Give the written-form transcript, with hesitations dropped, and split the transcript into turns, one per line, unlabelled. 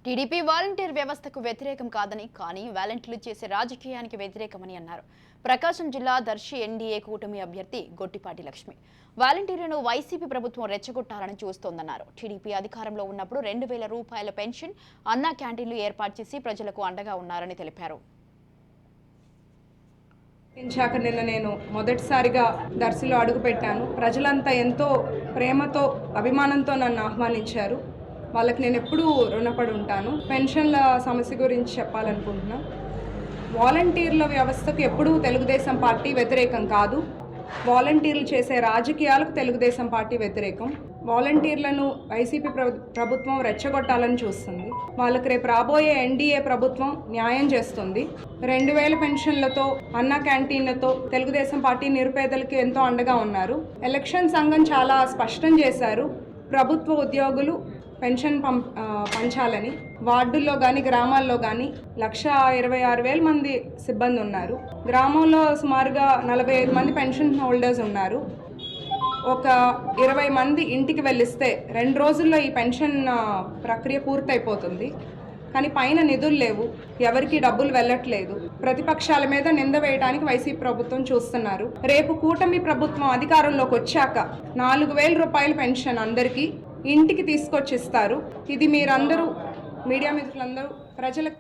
TDP volunteer వ్యవస్థకు వ్యతిరేకం కాదని, కానీ వాలంటీర్లు చేసే రాజకీయానికి వ్యతిరేకమని అన్నారు. ప్రకాశం జిల్లా దర్శి ఎన్డీఏ కూటమి అభ్యర్థి గొట్టిపాటి లక్ష్మి వాలంటీర్లను వైసీపీ ప్రభుత్వం రెచ్చగొట్టాలని చూస్తోందన్నారు. టీడీపీ అధికారంలో ఉన్నప్పుడు 2000 రూపాయల పెన్షన్, అన్నా క్యాంటీన్లు ఏర్పాటు చేసి ప్రజలకు అండగా ఉన్నారని తెలిపారు.
నిన్న నేను మొదటిసారిగా దర్శిలో అడుగుపెట్టాను. ప్రజలంతా ఎంతో ప్రేమతో, అభిమానంతో నన్ను ఆహ్వానించారు. వాళ్ళకి నేను ఎప్పుడూ రుణపడి ఉంటాను. పెన్షన్ల సమస్య గురించి చెప్పాలనుకుంటున్నా. వాలంటీర్ల వ్యవస్థకు ఎప్పుడూ తెలుగుదేశం పార్టీ వ్యతిరేకం కాదు. వాలంటీర్లు చేసే రాజకీయాలకు తెలుగుదేశం పార్టీ వ్యతిరేకం. వాలంటీర్లను వైసీపీ ప్రభుత్వం రెచ్చగొట్టాలని చూస్తుంది. వాళ్ళకి రేపు రాబోయే ఎన్డీఏ ప్రభుత్వం న్యాయం చేస్తుంది. 2000 పెన్షన్లతో, అన్నా క్యాంటీన్లతో తెలుగుదేశం పార్టీ నిరుపేదలకు ఎంతో అండగా ఉన్నారు. ఎలక్షన్ సంఘం చాలా స్పష్టం చేశారు, ప్రభుత్వ ఉద్యోగులు పెన్షన్ పంచాలని. వార్డుల్లో కానీ గ్రామాల్లో కానీ 1,26,000 మంది సిబ్బంది ఉన్నారు. గ్రామంలో సుమారుగా 45 మంది పెన్షన్ హోల్డర్స్ ఉన్నారు. ఒక 20 మంది ఇంటికి వెళ్ళిస్తే 2 రోజుల్లో ఈ పెన్షన్ ప్రక్రియ పూర్తయిపోతుంది. కానీ పైన నిధులు లేవు, ఎవరికి డబ్బులు వెళ్ళట్లేదు. ప్రతిపక్షాల మీద నింద వేయడానికి వైసీపీ ప్రభుత్వం చూస్తున్నారు. రేపు కూటమి ప్రభుత్వం అధికారంలోకి వచ్చాక 4,000 రూపాయల పెన్షన్ అందరికీ ఇంటికి తీసుకొచ్చిస్తారు. ఇది మీరందరూ, మీడియా మిత్రులందరూ ప్రజలకు